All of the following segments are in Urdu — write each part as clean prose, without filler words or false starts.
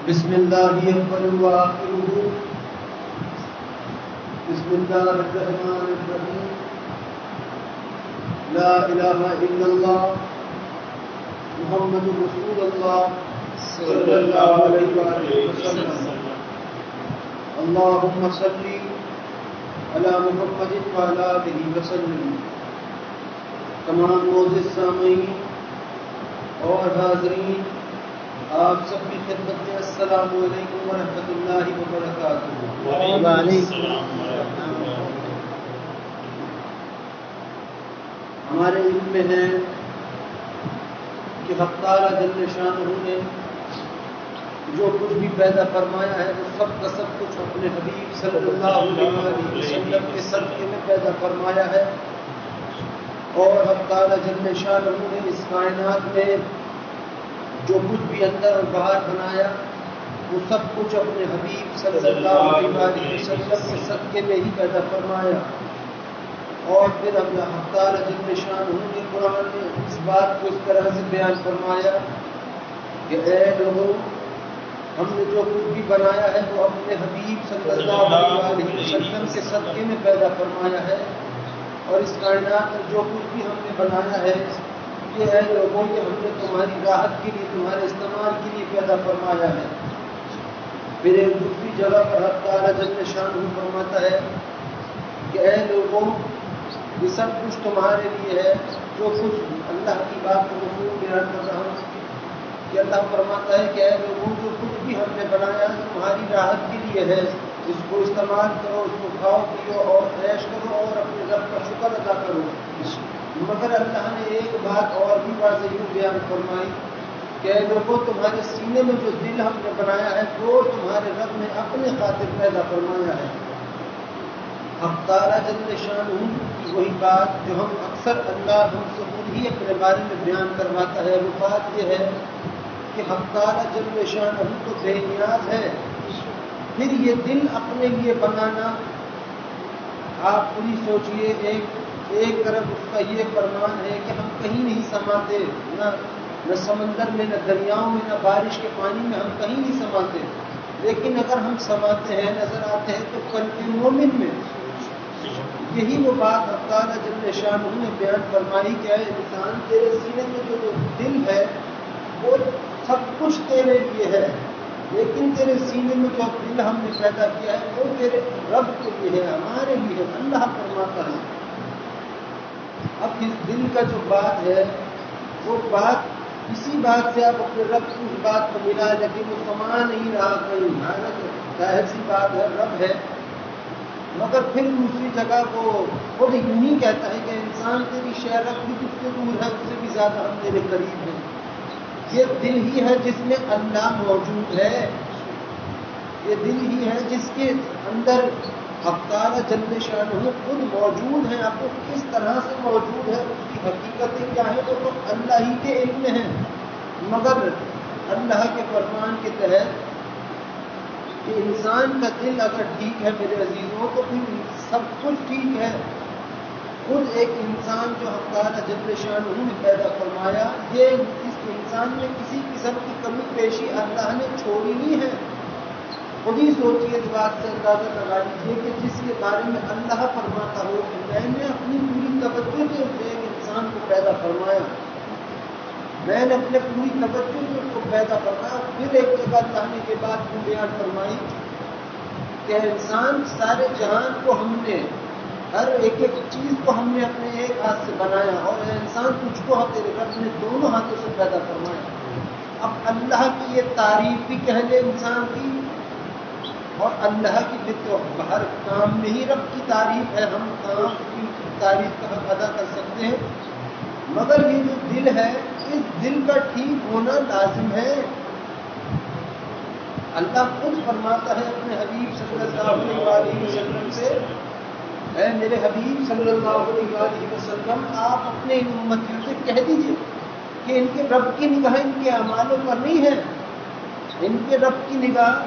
بسم اللہ اول وآخرہ بسم اللہ الرحمن الرحیم لا الہ الا اللہ محمد رسول اللہ صلی اللہ علیہ وآلہ وسلم اللہم صلی علی محمد وعلی آلہ وسلم۔ تمام معزز سامعین اور حاضرین، آپ سب کی خدمت میں السلام علیکم ورحمۃ اللہ وبرکاتہ۔ وعلیکم السلام ورحمۃ اللہ۔ ہمارے علم میں ہے کہ حق تعالی جل شانہ نے جو کچھ بھی پیدا فرمایا ہے وہ سب کا سب کچھ اپنے حبیب صلی اللہ علیہ وسلم کے صدقے میں پیدا فرمایا ہے، اور حق تعالی جل شانہ نے اس کائنات میں جو کچھ بھی اندر اور باہر بنایا وہ سب کچھ اپنے حبیب صلی اللہ علیہ وسلم کے صدقے میں ہی پیدا فرمایا۔ اور پھر اللہ حق تعالی جل شانہ نے قرآن میں اس بات کو اس طرح سے بیان فرمایا کہ اے لوگوں، ہم نے جو کچھ بھی بنایا ہے وہ اپنے حبیب صلی اللہ علیہ وسلم کے صدقے میں پیدا فرمایا ہے، اور اس کائنات میں جو کچھ بھی ہم نے بنایا ہے یہ ہے لوگوں کہ ہم نے تمہاری راحت کے لیے، تمہارے استعمال کے لیے پیدا فرمایا ہے۔ پھر ایک دوسری جگہ پر حق تعالی جل شانہ فرماتا ہے کہ اے لوگوں، یہ سب کچھ تمہارے لیے ہے۔ جو کچھ اللہ کی بات کو مفہوم بیان کر رہا ہوں کہ اللہ فرماتا ہے کہ اے لوگوں، جو کچھ بھی ہم نے بنایا تمہاری راحت کے لیے ہے، اس کو استعمال کرو، اس کو کھاؤ پیو اور عیش کرو اور اپنے رب کا شکر ادا کرو۔ مگر اللہ نے ایک بات اور بھی واضح بیان فرمائی کہ اے لوگوں، تمہارے سینے میں جو دل ہم نے بنایا ہے وہ تمہارے رب نے اپنے خاطر پیدا فرمایا ہے۔ حق تعالی جل شانہ کی وہی بات جو ہم اکثر اللہ ہم سے خود ہی اپنے بارے میں بیان کرواتا ہے، وہ بات یہ ہے کہ حق تعالی جل شانہ تو بے نیاز ہے، پھر یہ دل اپنے لیے بنانا، آپ پوری سوچئے، ایک طرف اس کا یہ فرمان ہے کہ ہم کہیں نہیں سماتے، نہ سمندر میں، نہ دریاؤں میں، نہ بارش کے پانی میں، ہم کہیں نہیں سماتے، لیکن اگر ہم سماتے ہیں، نظر آتے ہیں تو قلب مومن میں۔ یہی وہ بات حق تعالی جل شانہ نے بیان فرمائی کہ اے انسان، تیرے سینے میں جو دل ہے وہ سب کچھ تیرے لیے ہے، لیکن تیرے سینے میں جو دل ہم نے پیدا کیا ہے وہ تیرے رب کے لیے ہے، ہمارے لیے ہے۔ اللہ فرماتا ہے۔ اب اس دل کا جو بات ہے وہ بات، اسی بات سے آپ اپنے رب کی اس بات کو ملا، لیکن وہ سما نہیں رہا کہیں، حالانکہ ظاہر سی بات ہے رب ہے، مگر پھر دوسری جگہ وہ خود یوں ہی کہتا ہے کہ انسان تیری شے رب بھی تجھ سے دور ہے، اس سے بھی زیادہ ہم تیرے قریب ہیں۔ یہ دل ہی ہے جس میں اللہ موجود ہے، یہ دل ہی ہے جس کے اندر حق تعالی جل شانہ خود موجود ہیں۔ اب وہ کس طرح سے موجود ہے، اس کی حقیقتیں کیا ہیں، وہ تو اللہ ہی کے علم میں ہیں، مگر اللہ کے فرمان کے تحت کہ انسان کا دل اگر ٹھیک ہے میرے عزیزوں تو پھر سب کچھ ٹھیک ہے۔ خود ایک انسان جو حق تعالی جل شانہ نے پیدا فرمایا، یہ اس انسان میں کسی قسم کی کمی بیشی اللہ نے چھوڑی نہیں ہے۔ خود ہی سوچیے، اس بات سے اندازہ لگا لیجیے کہ جس کے بارے میں اللہ فرماتا ہو کہ میں نے اپنی پوری توجہ سے اس ایک انسان کو پیدا فرمایا، میں نے اپنے پوری توجہ سے اس کو پیدا فرمایا، پھر ایک جگہ اللہ نے یہ بات کو بیان فرمائی کہ انسان سارے جہان کو ہم نے، ہر ایک چیز کو ہم نے اپنے ایک ہاتھ سے بنایا، اور اے انسان تجھ کو تیرے رب نے دونوں ہاتھوں سے پیدا فرمایا۔ اب اللہ کی یہ تعریف بھی کہہ لے انسان کی، اور اللہ کی بھی تو ہر کام میں ہی رب کی تعریف ہے، ہم کام کی تعریف کا حق ادا کر سکتے ہیں، مگر یہ جو دل ہے اس دل کا ٹھیک ہونا لازم ہے۔ اللہ خود فرماتا ہے اپنے حبیب صلی اللہ علیہ وسلم سے، اے میرے حبیب صلی اللہ علیہ وسلم، آپ اپنے ان امتیوں سے کہہ دیجئے کہ ان کے رب کی نگاہ ان کے اعمالوں پر نہیں ہے، ان کے رب کی نگاہ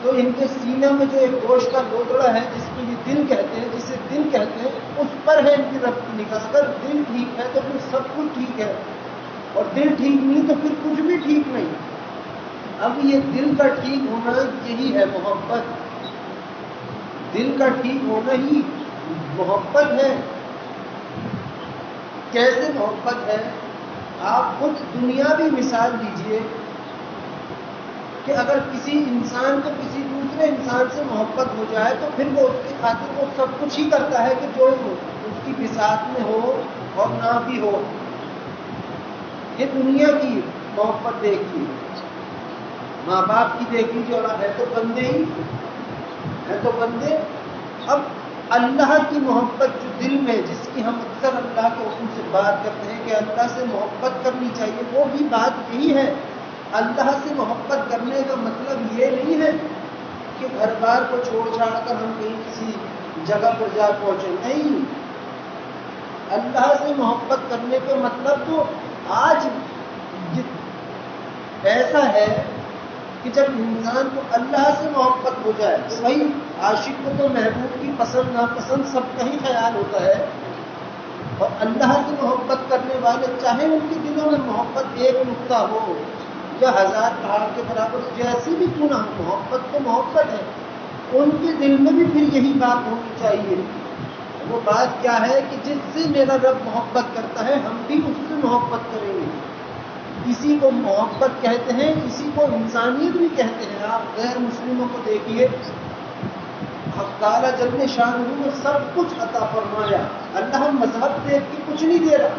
تو ان کے سینے میں جو ایک گوشت کا لوتڑا ہے جس کو یہ دل کہتے ہیں، جسے دل کہتے ہیں، اس پر ہے ان کی رب کی نگاہ۔ اگر دل ٹھیک ہے تو پھر سب کچھ ٹھیک ہے، اور دل ٹھیک نہیں تو پھر کچھ بھی ٹھیک نہیں۔ اب یہ دل کا ٹھیک ہونا یہی ہے محبت. دل کا ٹھیک ہونا ہی محبت ہے. کیسے محبت ہے؟ آپ خود دنیاوی مثال دیجئے کہ اگر کسی انسان کو کسی دوسرے انسان سے محبت ہو جائے تو پھر وہ اس کی خاطر وہ سب کچھ ہی کرتا ہے کہ جو اس کی بساط میں ہو اور نہ بھی ہو. یہ دنیا کی محبت دیکھیے، ماں باپ کی دیکھ لیجیے، اور ہے تو بندے ہی، ہے تو بندے. اب اللہ کی محبت جو دل میں، جس کی ہم اکثر اللہ کے حکم سے بات کرتے ہیں کہ اللہ سے محبت کرنی چاہیے، وہ بھی بات یہی ہے. اللہ سے محبت کرنے کا مطلب یہ نہیں ہے کہ گھر بار کو چھوڑ چھاڑ کر ہم کہیں کسی جگہ پر جا پہنچے. نہیں، اللہ سے محبت کرنے کا مطلب تو آج ایسا ہے کہ جب انسان کو اللہ سے محبت ہو جائے تو بھائی عاشق کو تو محبوب کی پسند ناپسند سب کا ہی خیال ہوتا ہے. اور اللہ سے محبت کرنے والے چاہے ان کے دلوں میں محبت ایک نقطہ ہو یا 1000 پہاڑ کے برابر جیسی بھی کیوں نہ ہو، محبت تو محبت ہے. ان کے دل میں بھی پھر یہی بات ہونی چاہیے. وہ بات کیا ہے کہ جس سے میرا رب محبت کرتا ہے ہم بھی اس سے محبت کریں گے. اسی کو محبت کہتے ہیں، اسی کو انسانیت بھی کہتے ہیں. آپ غیر مسلموں کو دیکھیے، حق تعالیٰ جل شانہ نے سب کچھ عطا فرمایا. اللہ مذہب دیکھ کے کچھ نہیں دے رہا.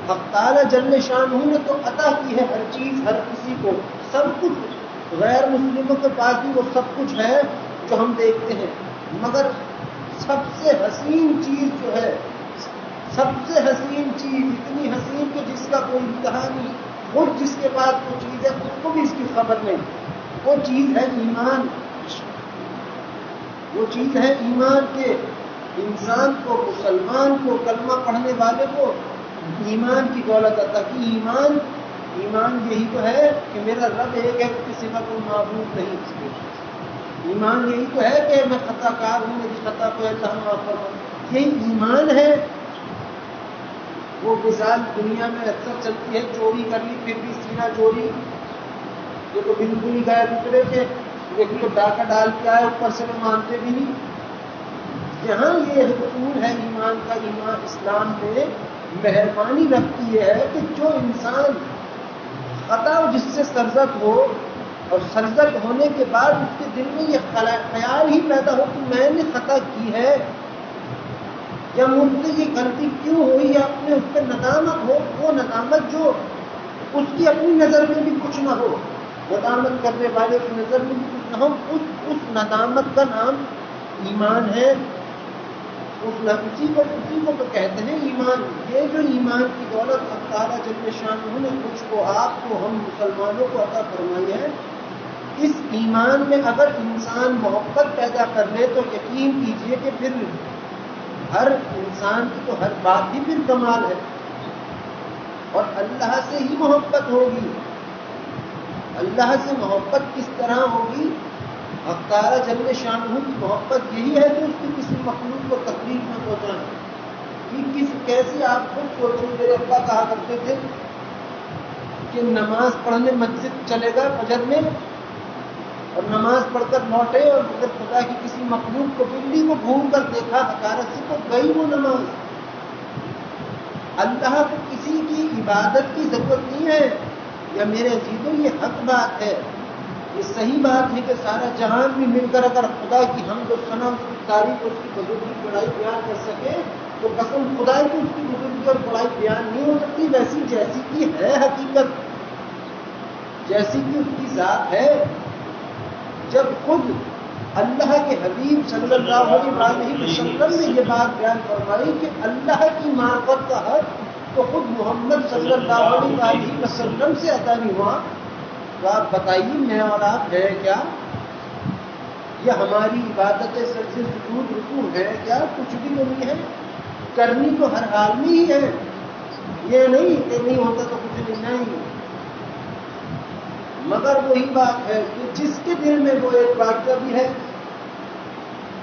حق تعالیٰ جل شانہ نے تو عطا کی ہے ہر چیز ہر کسی کو، سب کچھ. غیر مسلموں کے پاس بھی وہ سب کچھ ہے جو ہم دیکھتے ہیں. مگر سب سے حسین چیز جو ہے، سب سے حسین چیز، اتنی حسین کہ جس کا کوئی انتہا نہیں، خود جس کے پاس وہ چیز ہے اس کو بھی اس کی خبر نہیں، وہ چیز ہے ایمان. وہ چیز ہے ایمان کے انسان کو، مسلمان کو، کلمہ پڑھنے والے کو ایمان کی دولت عطا کی. ایمان یہی تو ہے کہ میرا رب ایک ہے، کسی کا کوئی معبود نہیں. ایمان یہی تو ہے کہ میں خطا کار ہوں، میری خطا کو اللہ معاف فرمائے. یہی ایمان ہے. وہ مثال دنیا میں اکثر چلتی ہے، چوری کر لی پھر بھی سینہ چوری. یہ تو بالکل ہی غیر اترے تھے، ایک تو ڈاکہ ڈال کے آئے، اوپر سے وہ مانتے بھی نہیں. یہاں یہ اصول ہے ایمان کا. ایمان اسلام میں مہربانی رکھتی ہے کہ جو انسان خطا جس سے سرزد ہو اور سرزد ہونے کے بعد اس کے دل میں یہ خیال ہی پیدا ہو کہ میں نے خطا کی ہے یا مجھ سے یہ غلطی کیوں ہوئی، یا اپنے اس پہ ندامت ہو. وہ ندامت جو اس کی اپنی نظر میں بھی کچھ نہ ہو، ندامت کرنے والے کی نظر میں بھی کچھ نہ ہو، اس ندامت کا نام ایمان ہے. اسی کو تو کہتے ہیں ایمان. یہ جو ایمان کی دولت اللہ تعالیٰ جل شانہ نے مجھ کو، آپ کو، ہم مسلمانوں کو عطا فرمائی ہے، اس ایمان میں اگر انسان محبت پیدا کر لے تو یقین کیجئے کہ پھر ہر انسان کی تو ہر بات ہی پھر کمال ہے. اور اللہ سے ہی محبت ہوگی. اللہ سے محبت کس طرح ہوگی؟ حق تعالیٰ جل شانہ کی محبت یہی ہے کہ اس کی کسی مخلوق کو تکلیف نہ پہنچائیں. کیسے آپ خود سوچیں. میرے ابا کہا کرتے تھے کہ نماز پڑھنے مسجد چلے گا فجر میں اور نماز پڑھ کر لوٹے اور اگر خدا کی کسی مخلوق کو، بلی کو گھوم کر دیکھا حقارت سے تو گئی وہ نماز. اللہ کو کسی کی عبادت کی ضرورت نہیں ہے. یا میرے عزیزوں یہ حق بات ہے، یہ صحیح بات ہے کہ سارا جہان بھی مل کر اگر خدا کی حمد و ثنا، اس کی تعریف، اس کی بزرگی بڑائی بیان کر سکے تو قسم خدا کی اس کی بزرگی اور بڑائی بیان نہیں ہو سکتی. ویسی جیسی کی ہے حقیقت، جیسی کی اس کی ذات ہے. جب خود اللہ کے حبیب صلی اللہ علیہ وسلم نے یہ بات بیان فرمائی کہ اللہ کی معرفت کا حق تو خود محمد صلی اللہ علیہ وسلم سے عطا نہیں ہوا، تو آپ بتائیے میں اور آپ ہے کیا؟ یہ ہماری عبادت سجدے سجود رکوع ہے کیا؟ کچھ بھی نہیں ہے. کرنی تو ہر حال میں ہی ہے، یہ نہیں کہ نہیں ہوتا تو کچھ نہیں. مگر وہی بات ہے کہ جس کے دل میں وہ ایک واقعہ بھی ہے.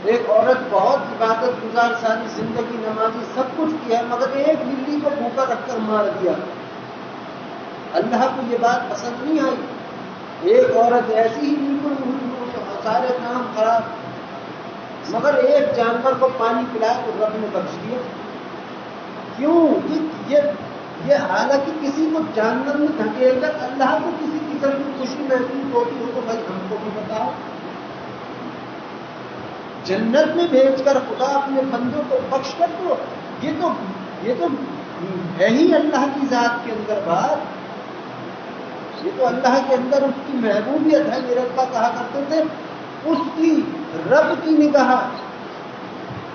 ایک عورت بہت عبادت گزار، ساری زندگی نمازی، سب کچھ کیا، مگر ایک بلی کو بھوکا رکھ کر مار دیا. اللہ کو یہ بات پسند نہیں آئی. ایک عورت ایسی ہی بالکل سارے کام خراب، مگر ایک جانور کو پانی پلایا تو رب نے بخش دیا. کیوں؟ یہ حالانکہ کسی کو جانور میں دھکیل کر اللہ کو کسی قسم کی خوشی محسوس ہوتی ہو تو بھائی ہم کو بھی بتاؤ. جنت میں بھیج کر خدا اپنے بندوں کو بخش کر دو. یہ تو ہے ہی اللہ کی ذات کے اندر بات. یہ تو اللہ کے اندر اس کی محبوبیت ہے. میرے ابا کہا کرتے تھے اس کی رب کی نگاہ،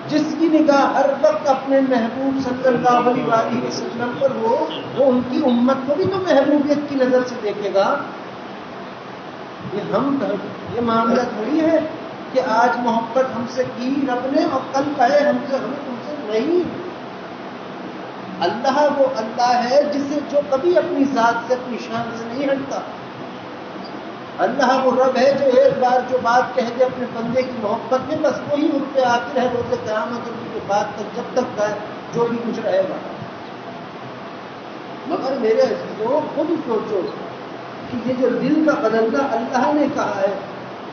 جس کی نگاہ ہر وقت اپنے محبوب صلی اللہ علیہ وسلم پر ہو، وہ ان کی امت کو بھی تو محبوبیت کی نظر سے دیکھے گا. یہ معاملہ تھوڑی ہے کہ آج محبت ہم سے کی رب نے اور کل کہے ہمیں تم سے نہیں. اللہ وہ اللہ ہے جو کبھی اپنی ذات سے اپنی شان سے نہیں ہٹتا. اللہ وہ رب ہے جو ایک بار جو بات کہہ دے اپنے بندے کی محبت میں، بس وہی ان پہ آتی رہے روز قیامت ان کی بات تک جب تک جائے جو بھی کچھ رہے گا. مگر میرے عزیزوں خود سوچو کہ یہ جو دل کا بدلنا اللہ نے کہا ہے،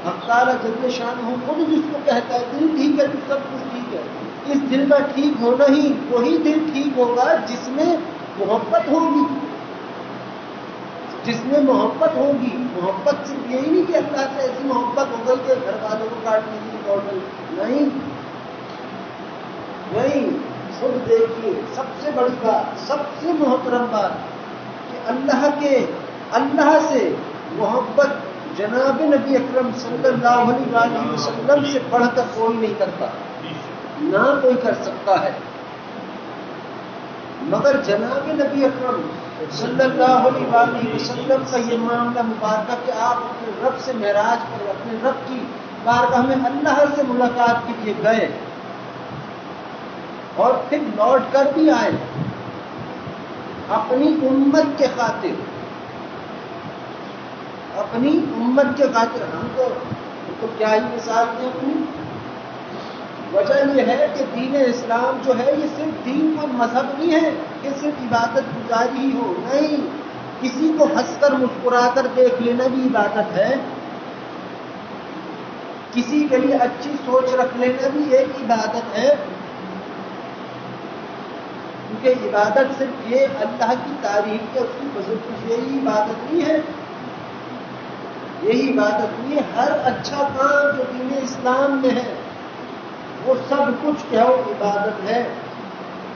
حق تعالیٰ جل شانہ خود جس کو کہتا ہے دل ٹھیک ہے تو سب کچھ ٹھیک ہے. اس دل کا ٹھیک ہونا ہی وہی دل ٹھیک ہوگا جس میں محبت ہوگی. جس میں محبت ہوگی. محبت صرف یہی نہیں کہ اللہ سے ایسی محبت ہو گئی کہ گھر والوں کو کاٹنے کی دوڑ گئی. نہیں. خود دیکھیے سب سے بڑی بات، سب سے محترم بات کہ اللہ سے محبت جناب نبی اکرم صلی اللہ علیہ وسلم سے بڑھ کر کوئی نہیں کرتا، نہ کوئی کر سکتا ہے. مگر جناب نبی اکرم صلی اللہ علیہ وسلم کا یہ معاملہ مبارکہ کہ آپ اپنے رب سے معراج پر اپنے رب کی بارگاہ میں اللہ سے ملاقات کے لیے گئے اور پھر لوٹ کر بھی آئے اپنی امت کے خاطر. اپنی امت کے خاطر. ہم تو کیا ہی مثال دیں اپنی. وجہ یہ ہے کہ دین اسلام جو ہے یہ صرف دین کو مذہب نہیں ہے کہ صرف عبادت گزاری ہی ہو. نہیں، کسی کو ہنس کر مسکرا کر دیکھ لینا بھی عبادت ہے. کسی کے لیے اچھی سوچ رکھ لینا بھی ایک عبادت ہے. کیونکہ عبادت صرف یہ اللہ کی تعریف کے اس کی فضل یہی عبادت نہیں ہے. یہی عبادت نہیں ہے. ہر اچھا کام جو دین اسلام میں ہے وہ سب کچھ کہو عبادت ہے.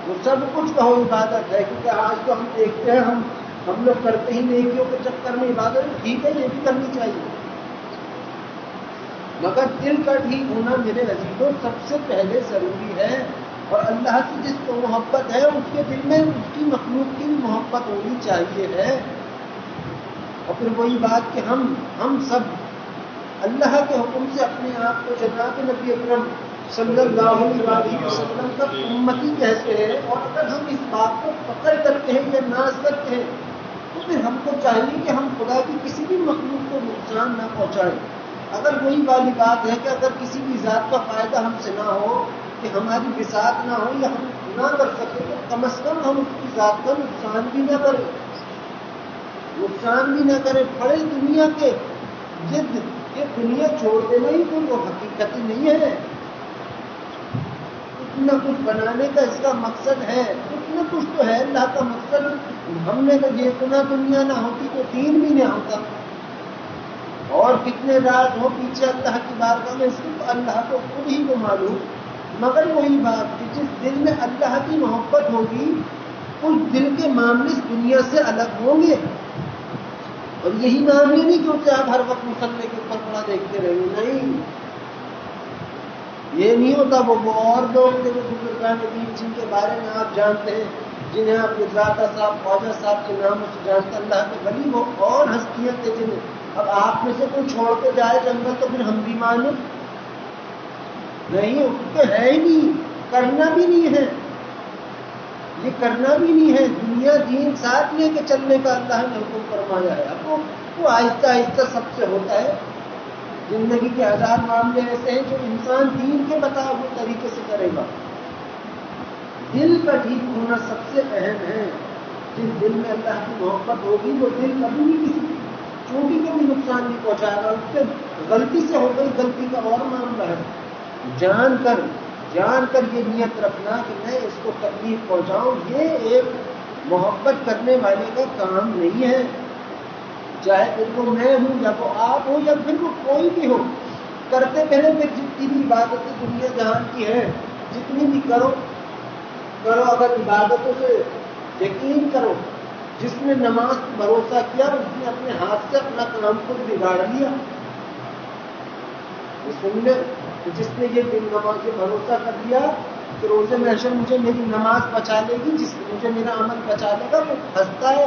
وہ سب کچھ کہو عبادت ہے. کیونکہ آج تو ہم دیکھتے ہیں ہم لوگ کرتے ہی نیکیوں کے چکر میں عبادت. ٹھیک ہے، یہ بھی کرنی چاہیے، مگر دل کا ٹھیک ہونا میرے عزیزوں سب سے پہلے ضروری ہے. اور اللہ سے جس کو محبت ہے اس کے دل میں اس کی مخلوق کی محبت ہونی چاہیے ہے. اور پھر وہی بات کہ ہم سب اللہ کے حکم سے اپنے آپ کو جناب نبی اکرم صلی اللہ علیہ وسلم کا امتی کہتے ہیں. اور اگر ہم اس بات کو پکڑ کرتے ہیں یا ناز کرتے ہیں تو پھر ہم کو چاہیے کہ ہم خدا کی کسی بھی مخلوق کو نقصان نہ پہنچائیں. اگر وہی والی بات ہے کہ اگر کسی بھی ذات کا فائدہ ہم سے نہ ہو، کہ ہماری بساط نہ ہو یا ہم نہ کر سکیں، تو کم از کم ہم اس کی ذات کا نقصان بھی نہ کریں. نقصان بھی نہ کریں. بڑے دنیا کے یہ دنیا چھوڑ دینا ہی کوئی وہ حقیقت ہی نہیں ہے. کچھ نہ کچھ بنانے کا اس کا مقصد ہے. کچھ نہ کچھ تو ہے اللہ کا مقصد. ہم نے تو یہ سنا دنیا نہ ہوتی تو دین بھی نہ ہوتا. اور کتنے رات ہو پیچھے اللہ کی بارگاہ میں صرف اللہ کو خود ہی کو معلوم. مگر وہی بات کہ جس دل میں اللہ کی محبت ہوگی اس دل کے معاملے دنیا سے الگ ہوں گے. اور یہی معاملے نہیں کہ اسے آپ ہر وقت مسلح کے اوپر پڑا دیکھتے رہیں. نہیں، یہ نہیں ہوتا. وہ اور لوگ تھے وہ بزرگان دین جن کے بارے میں آپ جانتے ہیں، جنہیں آپ گجراتا صاحب خواجہ صاحب کے نام سے جانتے. اللہ کے ولی وہ اور ہستیاں تھے جنہیں اب آپ میں سے کوئی چھوڑ کے جائے جنگل تو پھر ہم بھی مانیں نہیں. تو ہے ہی نہیں، کرنا بھی نہیں ہے. یہ کرنا بھی نہیں ہے. دنیا دین ساتھ لے کے چلنے کا اللہ نے حکم فرمایا ہے. اب وہ آہستہ آہستہ سب سے ہوتا ہے. زندگی کے ہزار معاملے ایسے ہیں جو انسان دین کے بتائے ہوئے طریقے سے کرے گا. دل کا ٹھیک ہونا سب سے اہم ہے. جس دل میں اللہ کی محبت ہوگی وہ دل کبھی بھی کسی چوٹی کو بھی نقصان نہیں پہنچائے گا. اس سے غلطی سے ہو گئی، غلطی کا اور معاملہ ہے. جان کر یہ نیت رکھنا کہ میں اس کو تکلیف پہنچاؤں، یہ ایک محبت کرنے والے کا کام نہیں ہے. چاہے پھر وہ میں ہوں یا وہ آپ ہو یا پھر وہ کوئی بھی ہو. کرتے پہلے پھر جتنی بھی عبادتیں دنیا جہان کی ہے جتنی بھی کرو. اگر عبادتوں سے یقین کرو. جس نے نماز پر بھروسہ کیا اس نے اپنے ہاتھ سے اپنا کام خود بگاڑ لیا. جس نے یہ دن نماز سے بھروسہ کر لیا کہ روزے محشر مجھے میری نماز بچا لے گی، جس نے مجھے میرا عمل بچا لے گا، وہ پھنستا ہے،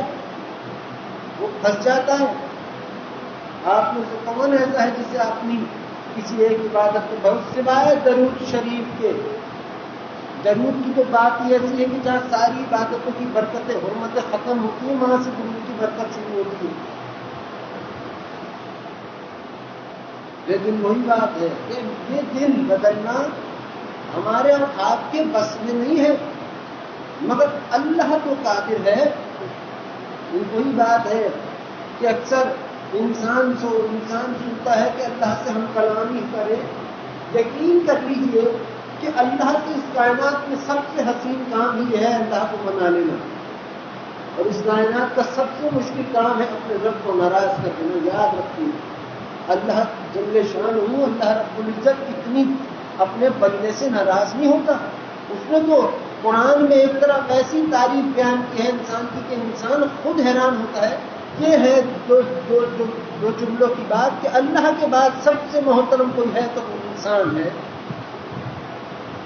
وہ پھنس جاتا ہے. آپ میں سے کون ایسا ہے جسے اپنی کسی ایک عبادت کو بہت سوائے درود شریف کے؟ درود کی تو بات ہی ایسی ہے کہ جہاں ساری عبادتوں کی برکتیں حرمتیں ختم ہوتی ہیں وہاں سے درود کی برکت شروع ہوتی ہے. لیکن وہی بات ہے کہ یہ دل بدلنا ہمارے اور آپ کے بس میں نہیں ہے، مگر اللہ تو قادر ہے. وہی بات ہے کہ اکثر انسان سنتا ہے کہ اللہ سے ہم کلام ہی کریں. یقین کر لیجیے کہ اللہ کے اس کائنات میں سب سے حسین کام ہی ہے اللہ کو منا لینا، اور اس کائنات کا سب سے مشکل کام ہے اپنے رب کو ناراض کر دینا. یاد رکھیے اللہ جل شان اللہ رب العزت اتنی اپنے بندے سے ناراض نہیں ہوتا. اس نے تو قرآن میں ایک طرح ایسی تعریف بیان کی ہے انسان کی کہ انسان خود حیران ہوتا ہے. یہ ہے دو جملوں کی بات کہ اللہ کے بعد سب سے محترم کوئی ہے تو وہ انسان ہے.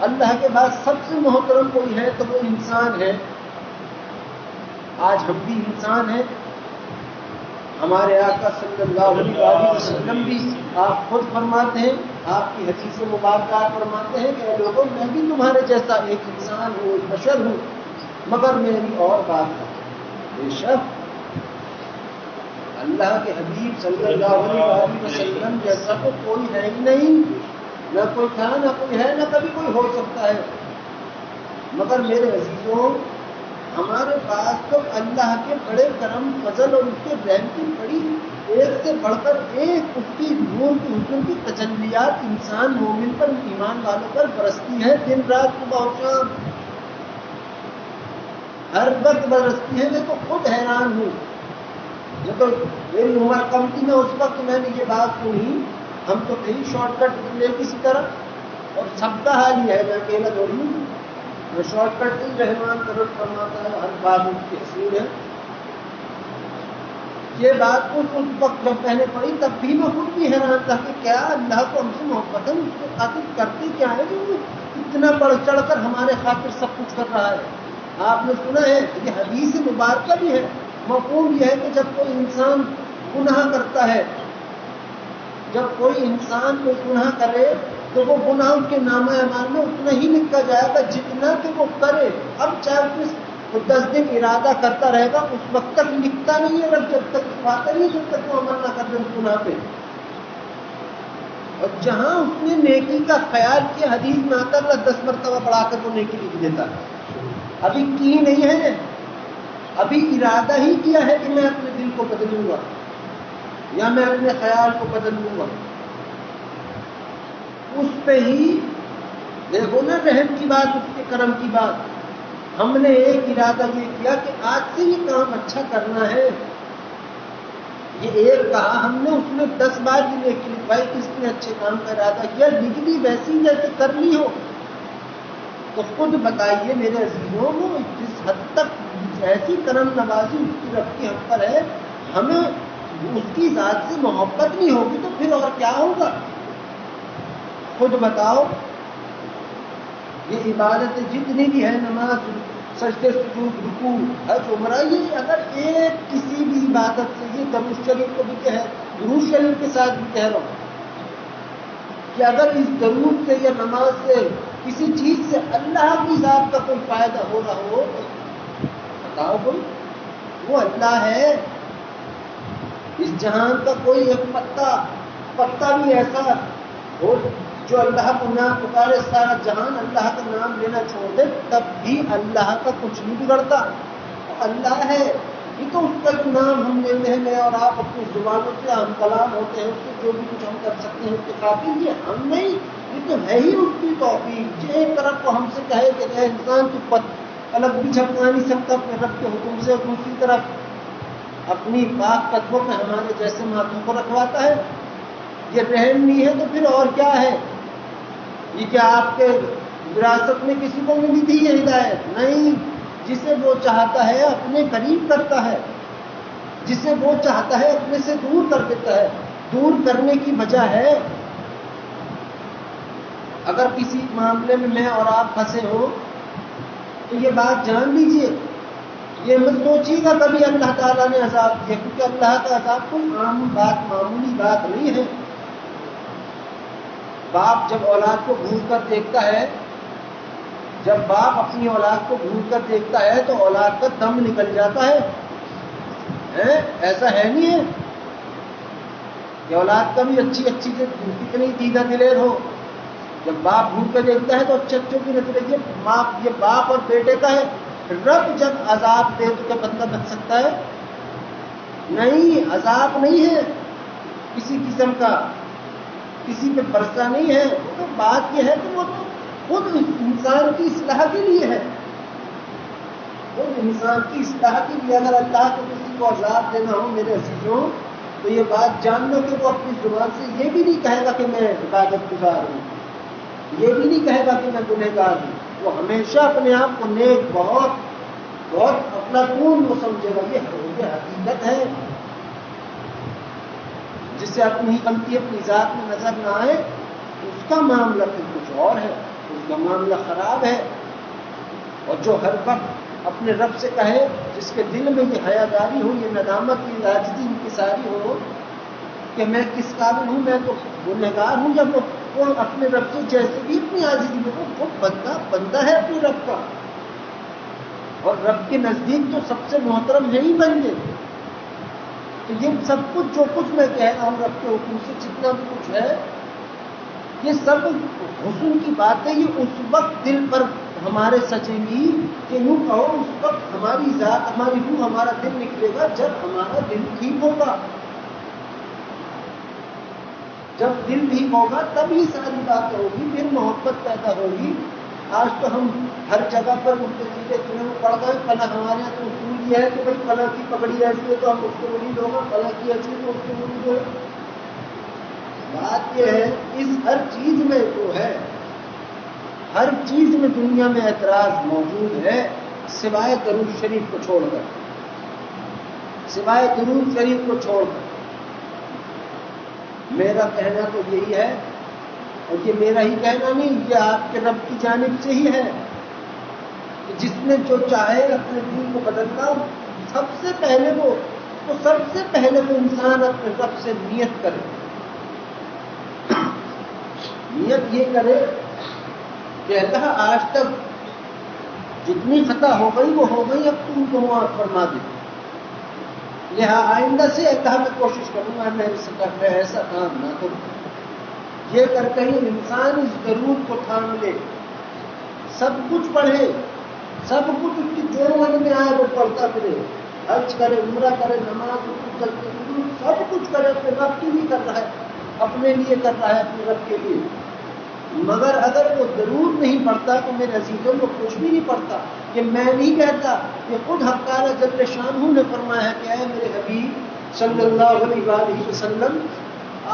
اللہ کے بعد سب سے محترم کوئی ہے تو وہ انسان ہے. آج ہم بھی انسان ہیں. ہمارے آقا صلی اللہ علیہ وسلم بھی آپ خود فرماتے ہیں، آپ کی حدیث مبارکہ فرماتے ہیں کہ اے لوگوں میں بھی تمہارے جیسا ایک انسان ہوں، ایک بشر ہوں، مگر میری اور بات ہے. بے شک اللہ کے حبیب صلی اللہ علیہ وسلم جیسا تو کوئی ہے ہی نہیں، نہ کوئی تھا نہ کوئی ہے نہ کبھی کوئی ہو سکتا ہے. مگر میرے عزیزوں ہمارے پاس تو اللہ کے بڑے کرم فضل اور اس کے رحم کی بڑی ایک سے بڑھ کر ایک اس کی نور کی حسن کی تجلیات انسان مومن پر ایمان والوں پر برستی ہے دن رات صبح و شام، ہر وقت برستی ہے. میں تو خود حیران ہوں. یہ تو میری عمر کم تھی، میں اس وقت میں نے یہ بات سنی. ہم تو کہیں شارٹ کٹ لے کسی طرح، اور سب کا حال یہ ہے، میں اکیلا تھوڑی ہوں. میں شارٹ کٹ نہیں، رحمان کرد فرماتا ہے ہر بات ان کی حسین ہے. یہ بات اس وقت جب میں نے پڑھی تب بھی میں خود بھی حیران تھا کہ کیا اللہ کو ہم سے محبت ہے، اس کے خاطر کرتے کیا ہے جو اتنا بڑھ چڑھ کر ہمارے خاطر سب کچھ کر رہا ہے. آپ نے سنا ہے یہ حدیث مبارکہ بھی ہے. مفہوم یہ ہے کہ جب کوئی انسان گناہ کرتا ہے، جب کوئی انسان کوئی گناہ کرے تو وہ گناہ اس کے نامہ اعمال میں اتنا ہی لکھا جائے گا جتنا کہ وہ کرے. اب چاہے وہ 10 دن ارادہ کرتا رہے گا اس وقت تک لکھتا نہیں ہے، جب تک پاتا نہیں، جب تک وہ عمل نہ کر دے اس گناہ پہ. اور جہاں اس نے نیکی کا خیال کیا حدیث میں آتا ہے 10 مرتبہ بڑھا کر وہ نیکی لکھ دیتا ہے. ابھی کی نہیں ہے، ابھی ارادہ ہی کیا ہے کہ میں اپنے دل کو بدلوں گا یا میں اپنے خیال کو بدل لوں گا. اس پہ ہی دیکھو نا رحم کی بات، اس کے کرم کی بات. ہم نے ایک ارادہ یہ کیا کہ آج سے یہ کام اچھا کرنا ہے، یہ ایک کہا ہم نے، اس میں 10 بار بھی نیکی لکھوائی. کس نے اچھے کام کا ارادہ کیا، لکھ دی ویسی جیسے کر لی ہو. تو خود بتائیے میرے عزیزوں کو جس حد تک ایسی کرم نوازی اس کی رب کی ہم پر ہے، ہمیں اس کی ذات سے محبت نہیں ہوگی تو پھر اور کیا ہوگا؟ خود بتاؤ. یہ عبادت جتنی بھی ہے، نماز، سجدے، سجود، رکوع، حج، عمرہ، یہ اگر ایک کسی بھی عبادت سے، یہ درود شریف کو بھی درود شریف کے ساتھ بھی کہہ رہا ہوں کہ اگر اس درود سے یا نماز سے کسی چیز سے اللہ کی ذات کا کوئی فائدہ ہو رہا ہو تو بتاؤ کوئی. وہ اللہ ہے. اس جہان کا کوئی ایک پتا بھی ایسا ہو جو اللہ کو نہ پکارے، سارا جہان اللہ کا نام لینا چھوڑ دے، تب بھی اللہ کا کچھ نہیں بگڑتا. اللہ ہے. یہ تو اس کا جو نام ہم لیتے ہیں، میں اور آپ اپنی زبانوں سے ہم کلام ہوتے ہیں، اس سے جو بھی کچھ ہم کر سکتے ہیں اس کے خاطر یہ ہم نہیں، یہ تو ہے ہی اس کی توفیق۔ جو ایک طرف کو ہم سے کہے کہ اے انسان تو پلک بھی جھپکا نہیں سکتا اپنے رب کے حکم سے، اور دوسری طرف اپنی پاک قدموں میں ہمارے جیسے ماتھوں کو رکھواتا ہے، یہ رحم نہیں ہے تو پھر اور کیا ہے؟ یہ کیا آپ کے وراثت میں کسی کو ملی تھی یہ ہدایت؟ نہیں، جسے وہ چاہتا ہے اپنے قریب کرتا ہے، جسے وہ چاہتا ہے اپنے سے دور کر دیتا ہے۔ دور کرنے کی وجہ ہے، اگر کسی معاملے میں اور آپ پھنسے ہو تو یہ بات جان لیجئے، یہ مت سوچیے گا کبھی اللہ تعالیٰ نے عذاب دیا، کیونکہ اللہ کا عذاب کوئی عام بات، معمولی بات نہیں ہے۔ باپ جب اولاد کو گھور کر دیکھتا ہے، جب باپ اپنی اولاد کو گھور کر دیکھتا ہے تو اولاد کا دم نکل جاتا ہے، ایسا ہے نہیں ہے کہ اولاد کا بھی اچھی کتنی دیدہ دلیر ہو، جب باپ گھور کر دیکھتا ہے تو اچھے اچھوں کی نظر، یہ باپ اور بیٹے کا ہے۔ رب جب عذاب دے تو کیا بندہ بچ سکتا ہے؟ نہیں، عذاب نہیں ہے کسی قسم کا، کسی پہ برسا نہیں ہے، وہ تو بات یہ ہے کہ وہ تو خود انسان کی اصلاح کے لیے ہے، خود انسان کی اصلاح کے لیے۔ اگر اللہ کو کسی کو عذاب دینا ہو میرے عزیزوں تو یہ بات جان لو کہ وہ اپنی زبان سے یہ بھی نہیں کہے گا کہ میں عبادت گزار ہوں، یہ بھی نہیں کہے گا کہ میں گنہگار ہوں، وہ ہمیشہ اپنے آپ کو نیک، بہت بہت اپنا خون وہ سمجھے گا۔ یہ حقیقت ہے، جسے اپنی غلطی اپنی ذات میں نظر نہ آئے اس کا معاملہ پھر کچھ اور ہے، اس کا معاملہ خراب ہے۔ اور جو ہر وقت اپنے رب سے کہے، جس کے دل میں یہ حیاداری ہو، یہ ندامت، یہ عاجزی انکساری ہو کہ میں کس قابل ہوں، میں تو گنہگار ہوں، جب وہ اپنے رب سے جیسے بھی اپنی عاجزی میں وہ بندہ ہے اپنے رب کا، اور رب کے نزدیک تو سب سے محترم ہے ہی بندے۔ تو یہ سب کچھ جو کچھ میں کہہ رہا ہوں رب کے حکم سے، جتنا بھی کچھ ہے، یہ سب حسن کی باتیں، یہ اس وقت دل پر ہمارے سچیں گی کہ یوں کہو اس وقت ہماری ذات، ہماری روح، ہمارا دل نکلے گا جب ہمارا دل ٹھیک ہوگا۔ جب دل ٹھیک ہوگا تب یہ ساری باتیں ہوگی، پھر محبت پیدا ہوگی۔ آج تو ہم ہر جگہ پر الٹے سیدھے چنے پڑ گئے۔ فلاں ہمارے یہاں تو اصول یہ ہے کہ بھائی فلاں کی پگڑی ایسی ہے تو ہم اس کے مرید ہوگا، فلاں کی ایسی ہے تو اس کے مرید ہوگا۔ بات یہ ہے اس ہر چیز میں جو ہے، ہر چیز میں دنیا میں اعتراض موجود ہے، سوائے درود شریف کو چھوڑ کر، سوائے درود شریف کو چھوڑ کر۔ میرا کہنا تو یہی ہے، اور یہ میرا ہی کہنا نہیں، یہ آپ کے رب کی جانب سے ہی ہے کہ جس نے جو چاہے اپنے دین کو بدلنا، سب سے پہلے وہ انسان اپنے رب سے نیت کرے، نیت یہ کرے کہ اللہ آج تک جتنی خطا ہو گئی وہ ہو گئی، اب تم کو معاف فرما دے، لہٰذا آئندہ سے اللہ میں کوشش کروں گا میں ایسا کام نہ کروں۔ یہ کر کہیں انسان اس درود کو تھام لے، سب کچھ پڑھے، سب کچھ اس کی جو من میں آئے وہ پڑھتا پھرے، حج کرے، عمرہ کرے، نماز سب کچھ کرے، اپنے رب کے لیے کر رہا ہے، اپنے لیے کر رہا ہے، اپنے رب کے لیے۔ مگر اگر وہ درود نہیں پڑھتا تو میرے عزیزوں وہ کچھ بھی نہیں پڑھتا۔ کہ میں نہیں کہتا، یہ خود حق تعالیٰ جل شانہ نے فرمایا ہے کہ اے میرے حبیب صلی اللہ علیہ وآلہ وسلم،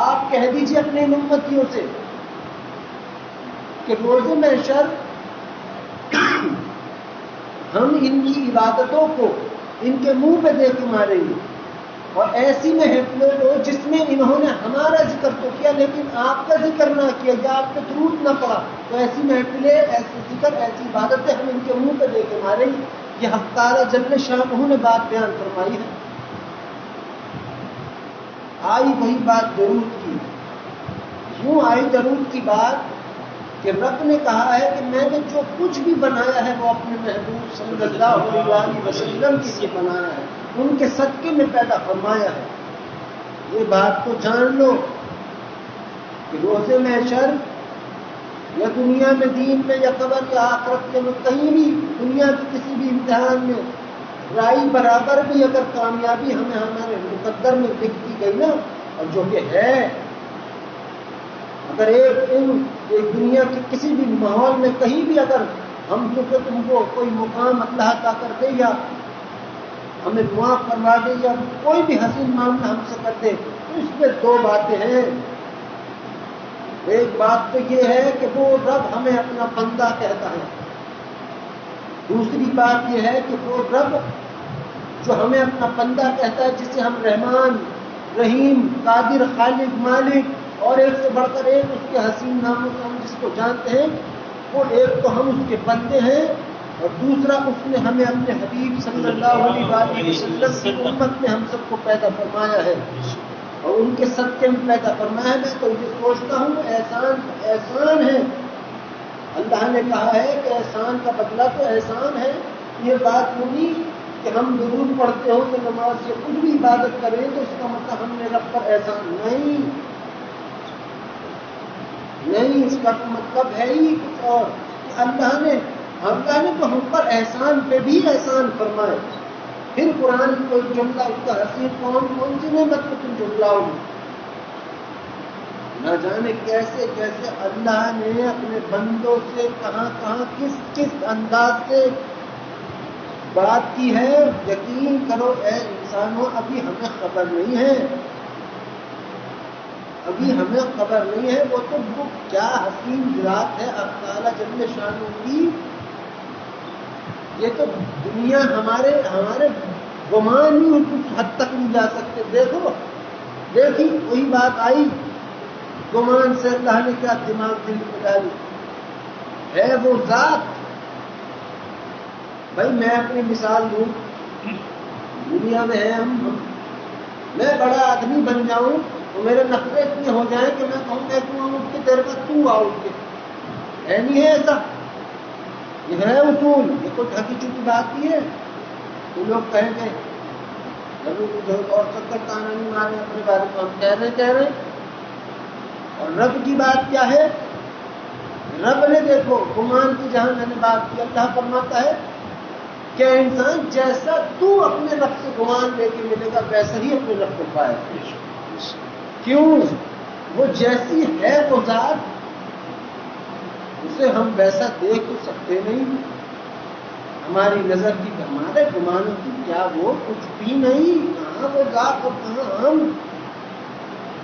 آپ کہہ دیجئے اپنے امتیوں سے کہ روز محشر ہم ان کی عبادتوں کو ان کے منہ پہ دے کے ماریں گے، اور ایسی محفلوں کو جس میں انہوں نے ہمارا ذکر تو کیا لیکن آپ کا ذکر نہ کیا یا آپ پہ درود نہ پڑا، تو ایسی محفلیں، ایسی ذکر، ایسی عبادتیں ہم ان کے منہ پہ دے کے ماریں گے۔ یہ حق تعالیٰ جل شانہ نے بات بیان فرمائی ہے۔ آئی وہی بات درود کی، یوں آئی درود کی بات کہ رب نے کہا ہے کہ میں نے جو کچھ بھی بنایا ہے وہ اپنے محبوب صلی اللہ علیہ وسلم کے لیے بنایا ہے، ان کے صدقے میں پیدا فرمایا ہے۔ یہ بات تو جان لو کہ روز محشر یا دنیا میں، دین میں، یا قبر یا آخرت کے میں، کہیں بھی دنیا کے کسی بھی امتحان میں رائی برابر بھی اگر کامیابی ہمیں ہمارے مقدر میں دکھتی گئی نا، اور جو کہ ہے، اگر ایک دنیا کے کسی بھی ماحول میں کہیں بھی اگر ہم جو تم کو کوئی مقام اللہ عطا کر دے یا ہمیں معاف فرما دے یا کوئی بھی حسین معاملہ ہم سے کر دے، تو اس میں دو باتیں ہیں۔ ایک بات تو یہ ہے کہ وہ رب ہمیں اپنا بندہ کہتا ہے، دوسری بات یہ ہے کہ وہ رب جو ہمیں اپنا بندہ کہتا ہے، جسے ہم رحمان، رحیم، قادر، خالق، مالک اور ایک سے بڑھ کر ایک اس کے حسین ناموں سے ہم جس کو جانتے ہیں، وہ ایک تو ہم اس کے بندے ہیں، اور دوسرا اس نے ہمیں اپنے حبیب صلی اللہ علیہ وآلہ وسلم کی امت میں ہم سب کو پیدا فرمایا ہے اور ان کے صدقے میں پیدا فرمایا ہے۔ میں تو یہ سوچتا ہوں احسان ہے، اللہ نے کہا ہے کہ احسان کا بدلہ تو احسان ہے۔ یہ بات نہیں کہ ہم درود پڑھتے ہو کہ نماز یا کچھ بھی عبادت کریں تو اس کا مطلب ہم نے رب پر احسان نہیں، اس کا مطلب ہے ہی کچھ اور، کہ اللہ نے تو ہم پر احسان پہ بھی احسان فرمائے۔ پھر قرآن کو جملہ اس کا حسین کون سی نعمت کو تم جملاؤ گے؟ نہ جانے کیسے کیسے اللہ نے اپنے بندوں سے کہاں کس انداز سے بات کی ہے۔ یقین کرو اے انسانوں، ابھی ہمیں خبر نہیں ہے، وہ تو وہ کیا حسین ذات ہے اب تعالیٰ جل شانہ کی، یہ تو دنیا ہمارے گمان ہی کچھ حد تک نہیں جا سکتے۔ دیکھی وہی بات آئی، گمان سے اللہ نے کیا دماغ دل میں ڈالی ہے وہ ذات۔ بھائی میں اپنی مثال دوں، دنیا میں ہے میں بڑا آدمی بن جاؤں تو میرے نخرے اتنے ہو جائیں کہ میں کہوں کہ تو اٹھ کے تیرے پاس تو آؤ کے، ہے نہیں ہے ایسا، یہ ہے اصول، یہ کوئی حقیقی کی بات نہیں ہے۔ تو لوگ کہیں گے اور چکر تانا نہیں مارے اپنے بارے میں، ہم کہہ رہے اور رب کی بات کیا ہے؟ رب نے دیکھو گمان کی جہاں میں نے بات کی، اللہ فرماتا ہے کہ انسان جیسا تو اپنے رب سے گمان لے کے ملے گا ویسا ہی اپنے رب کو پائے گا۔ کیوں؟ وہ جیسی ہے وہ ذات، اسے ہم ویسا دیکھ تو سکتے نہیں، ہماری نظر کی ہمارے گمانوں کی کیا وہ کچھ بھی نہیں، کہاں وہ ذات اور کہاں ہم،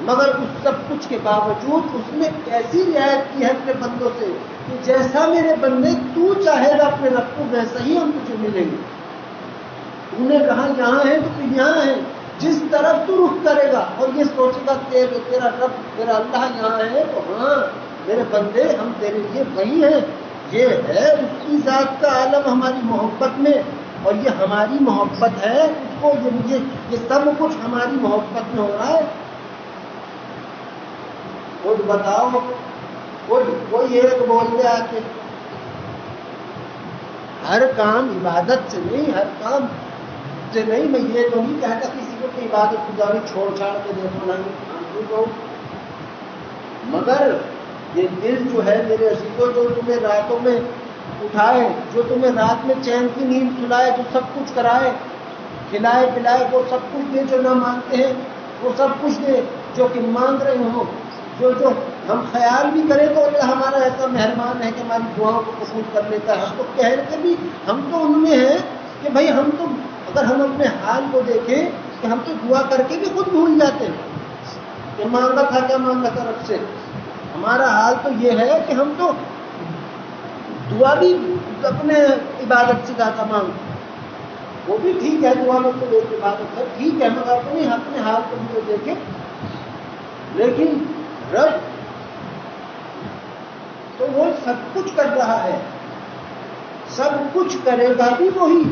مگر اس سب کچھ کے باوجود اس نے ایسی رعایت کی ہے اپنے بندوں سے کہ جیسا میرے بندے تو چاہے گا اپنے رب کو ویسا ہی ہم تجھے ملیں گے۔ تو نے کہا یہاں ہے تو یہاں ہے، جس طرف تو رخ کرے گا اور یہ سوچے گا تیرا رب تیرا اللہ یہاں ہے تو ہاں میرے بندے ہم تیرے لیے وہی ہیں۔ یہ ہے اس کی ذات کا عالم ہماری محبت میں، اور یہ ہماری محبت ہے، اس کو یہ سب کچھ ہماری محبت میں ہو رہا ہے۔ خود بتاؤ، کوئی ایک بول دے آ کے، ہر کام عبادت سے نہیں، ہر کام سے نہیں، میں یہ تو نہیں کہتا کسی کو کہ عبادت گزاری چھوڑ چھاڑ کے دیکھو نہیں، مگر یہ دل جو ہے میرے عزیزوں، جو تمہیں راتوں میں اٹھائے، جو تمہیں رات میں چین کی نیند سلائے، جو سب کچھ کرائے، کھلائے پلائے، وہ سب کچھ دے، جو نہ مانگتے ہیں وہ سب کچھ دے، جو کہ مانگ رہے ہوں، جو ہم خیال بھی کریں تو اللہ ہمارا ایسا مہربان ہے کہ ہماری دعاؤں کو قبول کر لیتا ہے۔ ہم تو کہتے بھی ہم تو ان میں ہیں کہ بھائی ہم تو اگر ہم اپنے حال کو دیکھیں کہ ہم تو دعا کر کے بھی خود بھول جاتے ہیں کہ مانگا تھا کیا مانگا تھا رب سے۔ ہمارا حال تو یہ ہے کہ ہم تو دعا بھی اپنے عبادت سے زیادہ مانگتے، وہ بھی ٹھیک ہے، دعا میں تو ایک عبادت ہے ٹھیک ہے، مگر اپنے حال کو بھی تو دیکھیں۔ لیکن رب تو وہ سب کچھ کر رہا ہے، سب کچھ کرے گا بھی وہی،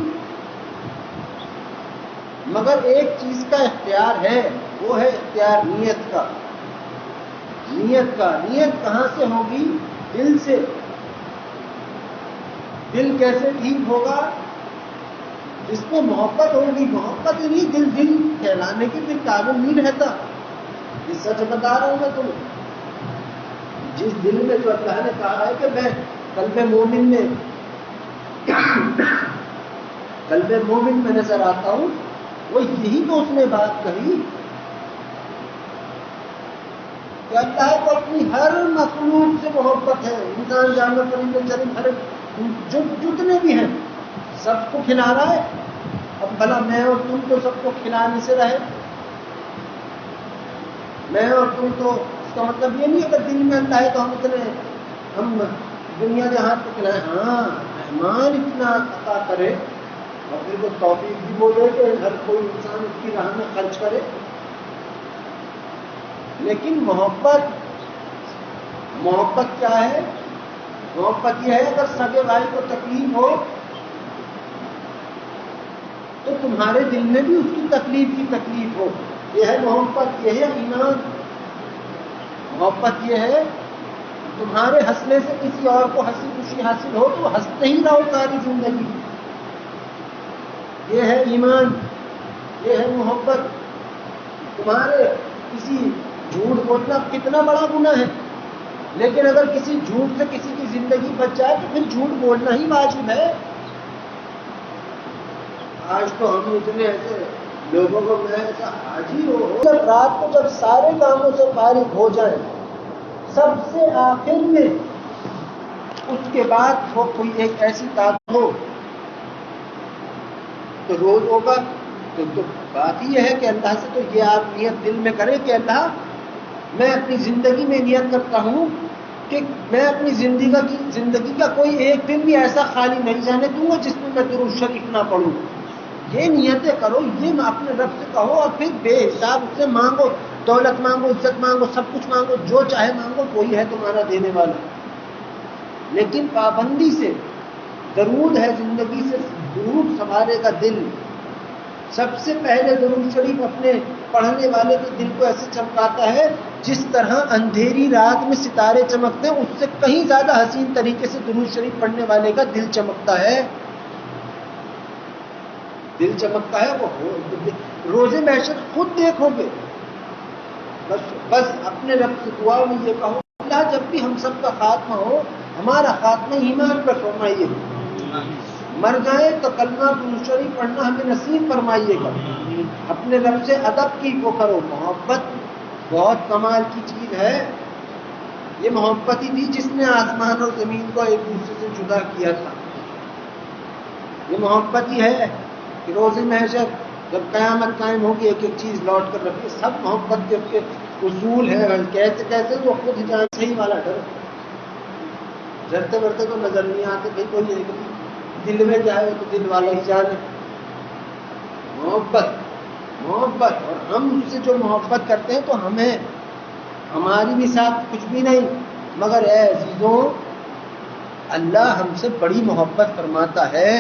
مگر ایک چیز کا اختیار ہے، وہ ہے اختیار نیت کا۔ نیت کہاں سے ہوگی؟ دل سے۔ دل کیسے ٹھیک ہوگا؟ جس میں محبت ہوگی، محبت ہی نہیں، دل کہلانے کی پھر قابل نہیں رہتا۔ یہ سچ بتا رہا ہوں میں تمہیں، جس دل میں جو اللہ نے کہا ہے کہ میں قلب مومن میں قلب مومن میں نظر آتا ہوں، وہ یہی تو اس نے بات کہی کہ اللہ کو اپنی ہر مخلوق سے محبت ہے، انسان جانور پرندے چرند ہر جتنے بھی ہیں سب کو کھلا رہا ہے۔ اب بھلا میں اور تم تو سب کو کھلانے سے رہے، میں اور تم تو اس کا مطلب یہ نہیں اگر دل میں اللہ ہے تو ہم دنیا جہان کو کھلائیں۔ ہاں مہمان اتنا عطا کرے اور پھر وہ توفیق بھی بولے کہ ہر کوئی انسان اس کی راہ میں خرچ کرے، لیکن محبت کیا ہے؟ محبت یہ ہے اگر سگے بھائی کو تکلیف ہو تو تمہارے دل میں بھی اس کی تکلیف ہو، یہ ہے محبت، یہ ہے ایمان۔ محبت یہ ہے تمہارے ہنسنے سے کسی اور کو ہنسی خوشی حاصل ہو تو ہنستے ہی رہو ساری زندگی، یہ ہے ایمان، یہ ہے محبت۔ تمہارے کسی جھوٹ بولنا کتنا بڑا گناہ ہے، لیکن اگر کسی جھوٹ سے کسی کی زندگی بچ جائے تو پھر جھوٹ بولنا ہی واجب ہے۔ آج تو ہم اتنے ایسے لوگوں کو میں ایسا حاجی ہو جب رات کو جب سارے کاموں سے فارغ ہو جائیں، سب سے آخر میں اس کے بعد وہ کوئی ایک ایسی طاقت ہو تو روز ہوگا تو بات ہی یہ ہے کہ اللہ سے تو یہ آپ نیت دل میں کریں کہ اللہ میں اپنی زندگی میں نیت کرتا ہوں کہ میں اپنی زندگی کا کوئی ایک دن بھی ایسا خالی نہیں جانے دوں گا جس میں میں درود شریف نہ پڑھوں۔ یہ نیتیں کرو، یہ اپنے رب سے کہو اور پھر بے حساب اس سے مانگو، دولت مانگو، عزت مانگو، سب کچھ مانگو، جو چاہے مانگو، وہی ہے تمہارا دینے والا۔ لیکن پابندی سے درود ہے زندگی سے، درود سنوارے گا دل۔ سب سے پہلے درود شریف اپنے پڑھنے والے کے دل کو ایسے چمکاتا ہے جس طرح اندھیری رات میں ستارے چمکتے ہیں، اس سے کہیں زیادہ حسین طریقے سے درود شریف پڑھنے والے کا دل چمکتا ہے۔ دل چمکتا ہے، وہ روزے محشر خود دیکھو گے۔ بس اپنے رب سے دعا میں یہ کہو اللہ جب بھی ہم سب کا خاتمہ ہو ہمارا خاتمہ ایمان پر فرمائیے، مر جائیں تو کلمہ درود شریف پڑھنا ہمیں نصیب فرمائیے گا۔ اپنے رب سے ادب کی وہ کرو۔ محبت بہت کمال کی چیز ہے، یہ محبت ہی تھی جس نے آسمان اور زمین کو ایک دوسرے سے جدا کیا تھا۔ یہ محبت ہی ہے کہ روز محشر جب قیامت قائم ہوگی ایک ایک چیز لوٹ کر رکھے، سب محبت کے اصول ہیں، کیسے وہ خود جان صحیح والا ڈر، ڈرتے ڈرتے تو نظر نہیں آتے، بھائی کوئی ایک دل میں کیا ہے تو دل والا ہی جانے۔ محبت اور ہم اس سے جو محبت کرتے ہیں تو ہماری بھی ساتھ کچھ بھی نہیں، مگر اے عزیزوں اللہ ہم سے بڑی محبت فرماتا ہے۔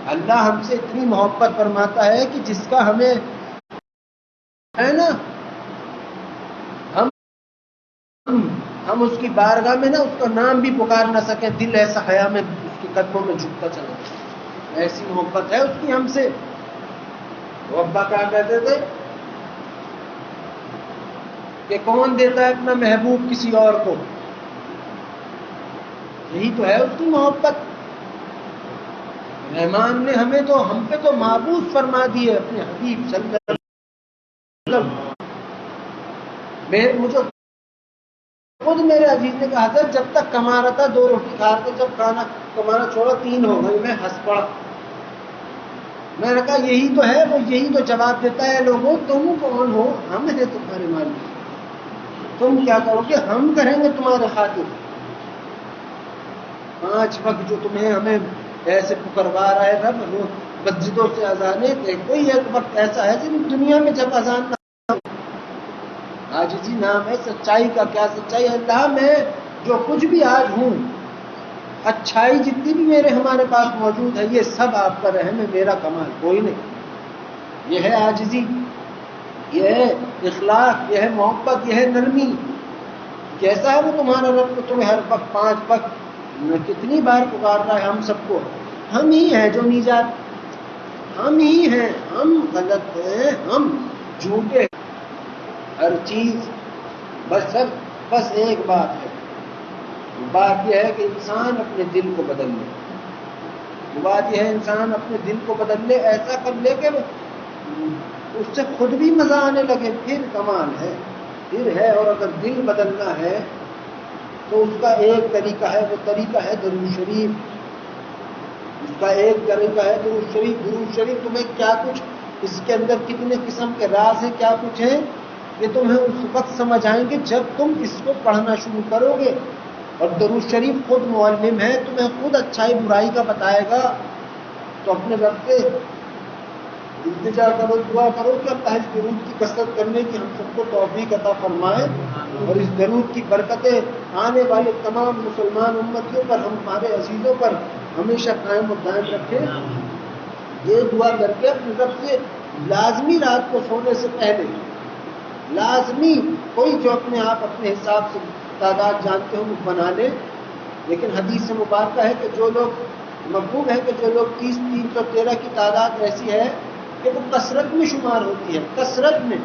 اللہ ہم سے اتنی محبت فرماتا ہے کہ جس کا ہمیں ہے نا ہم اس کی بارگاہ میں نا اس کا نام بھی پکار نہ سکیں، دل ایسا حیا میں اس کے قدموں میں جھکتا چلا جائے، ایسی محبت ہے اس کی ہم سے۔ وہ ابا کیا کہتے تھے کہ کون دیتا ہے اپنا محبوب کسی اور کو، یہی تو ہے اس کی محبت۔ رحمان نے ہم پہ تو معبود فرما دی ہے اپنے حبیب صلی اللہ علیہ وسلم۔ مجھے خود میرے عزیز نے کہا حضرت جب تک کما رہا تھا 2 روٹی کھا رہا تھا، جب کھانا کمانا چھوڑا 3 ہو گئی، میں ہنس پڑا۔ میں نے کہا یہی تو ہے، وہ یہی تو جواب دیتا ہے لوگوں تم کون ہو؟ ہم ہیں تمہارے مالک، تم کیا کرو گے؟ ہم کریں گے تمہارے خاطر۔ 5 وقت جو تمہیں ہمیں ایسے پکروا رہا ہے رب، مسجدوں سے اذانیں، کوئی ایک وقت ایسا ہے جن دنیا میں جب اذان نہ عاجزی نام ہے سچائی کا۔ کیا سچائی؟ اللہ میں جو کچھ بھی آج ہوں، اچھائی جتنی بھی ہمارے پاس موجود ہے، یہ سب آپ کا رحم ہے، میرا کمال کوئی نہیں۔ یہ ہے عاجزی، یہ ہے اخلاق، یہ ہے محبت، یہ ہے نرمی۔ کیسا ہے وہ تمہارا رب کو تمہیں ہر وقت 5 وقت کتنی بار پکار رہا ہے ہم سب کو؟ ہم ہی ہیں جو نجات، ہم ہی ہیں، ہم غلط ہیں، ہم جھوٹے، ہر چیز بس ایک بات ہے، بات یہ ہے کہ انسان اپنے دل کو بدل لے، بات یہ ہے انسان اپنے دل کو بدل لے، ایسا کر لے کہ اس سے خود بھی مزہ آنے لگے، پھر کمال ہے، پھر ہے۔ اور اگر دل بدلنا ہے تو اس کا ایک طریقہ ہے، وہ طریقہ ہے درود شریف۔ اس کا ایک طریقہ ہے درود شریف۔ درود شریف تمہیں کیا کچھ اس کے اندر کتنے قسم کے راز ہیں، کیا کچھ ہیں، یہ تمہیں اس وقت سمجھ آئیں گے جب تم اس کو پڑھنا شروع کرو گے۔ اور درود شریف خود معلم ہے، تمہیں خود اچھائی برائی کا بتائے گا۔ تو اپنے رب سے التجا کرو، دعا کرو کہ اللہ اس درود کی کثرت کرنے کی ہم سب کو توفیق عطا فرمائے، اور اس درود کی برکتیں آنے والے تمام مسلمان امتیوں پر، ہمارے عزیزوں پر ہمیشہ قائم و دائم رکھے۔ یہ دعا کر کے اپنے رب سے لازمی رات کو سونے سے پہلے لازمی، کوئی جو اپنے آپ اپنے حساب سے تعداد جانتے ہوں وہ بنا لے، لیکن حدیث سے مبارکہ ہے کہ جو لوگ مفہوم ہے کہ جو لوگ 313 کی تعداد ایسی ہے کہ وہ کثرت میں شمار ہوتی ہے، کثرت میں۔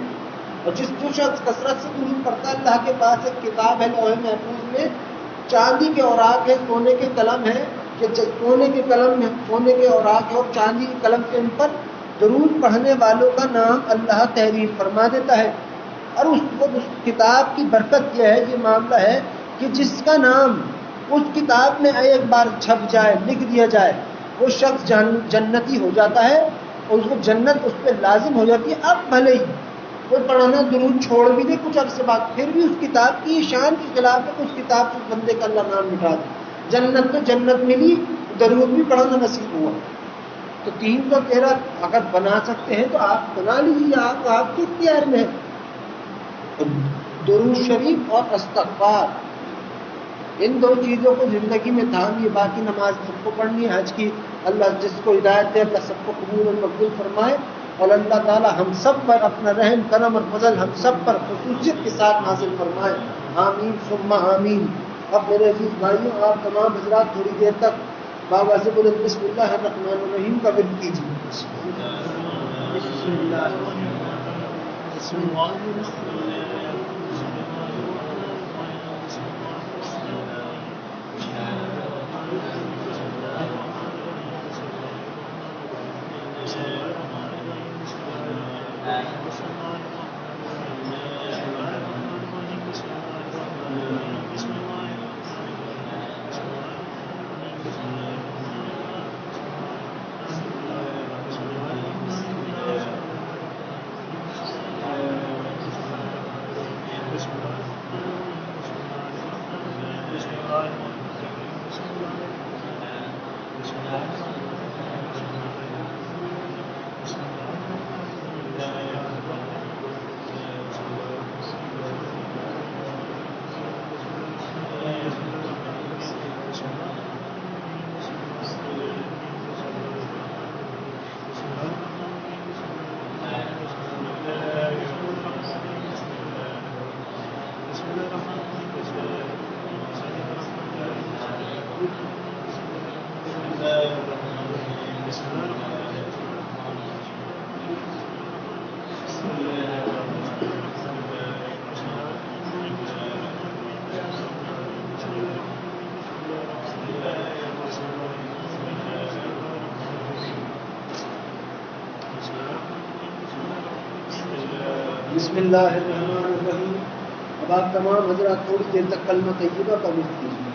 اور جو شخص کثرت سے درود پڑھتا ہے، اللہ کے پاس ایک کتاب ہے لوح محفوظ میں، چاندی کے اوراق ہے، سونے کے قلم ہے، کہ سونے کے قلم میں سونے کے اوراق ہے اور چاندی کے قلم سے ان پر درود پڑھنے والوں کا نام اللہ تحریر فرما دیتا ہے۔ اور اس کتاب کی برکت یہ ہے، یہ معاملہ ہے کہ جس کا نام اس کتاب میں ایک بار چھپ جائے، لکھ دیا جائے، وہ شخص جنتی ہو جاتا ہے، اور اس کو جنت اس پہ لازم ہو جاتی ہے۔ اب بھلے ہی وہ پڑھنا درود چھوڑ بھی دے کچھ عرصے بعد، پھر بھی اس کتاب کی شان کے خلاف ہے کہ اس کتاب سے بندے کا اللہ نام مٹا دے۔ جنت میں جنت ملی، درود بھی پڑھنا نصیب ہوا۔ تو 313 اگر بنا سکتے ہیں تو آپ بنا لیجیے، آپ کے اختیار میں ہے۔ درود شریف اور استغفار، ان دو چیزوں کو زندگی میں تھام، یہ باقی نماز سب کو پڑھنی ہے، حج کی اللہ جس کو ہدایت دے اللہ سب کو قبول اور مقبول فرمائے، اور اللہ تعالی ہم سب پر اپنا رحم کرم اور فضل ہم سب پر خصوصیت کے ساتھ نازل فرمائے، آمین ثم آمین۔ اب میرے عزیز بھائیوں، آپ تمام حضرات تھوڑی دیر تک بابا سے بولے بسم اللہ الرحمن الرحیم کا ورد کیجیے۔ بسم اللہ الرحمن الرحیم۔ اب آپ تمام حضرات تھوڑی دیر تک کلمہ طیبہ کا ورد کیجیے۔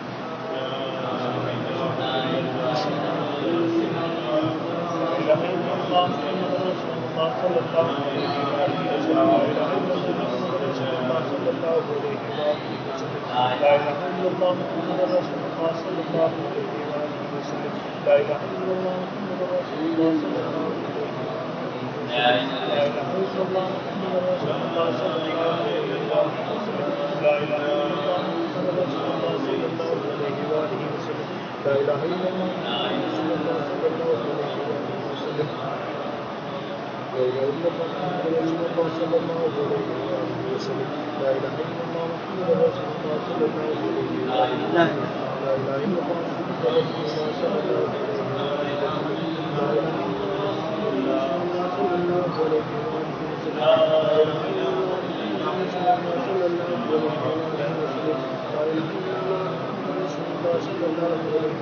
الله صلى الله عليه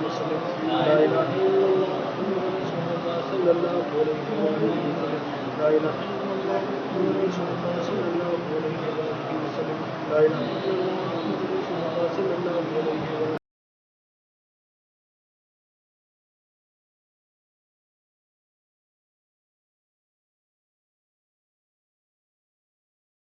وسلم لا إله إلا الله محمد رسول الله صلى الله عليه وسلم لا إله إلا الله محمد رسول الله صلى الله عليه وسلم لا إله إلا الله محمد رسول الله صلى الله عليه وسلم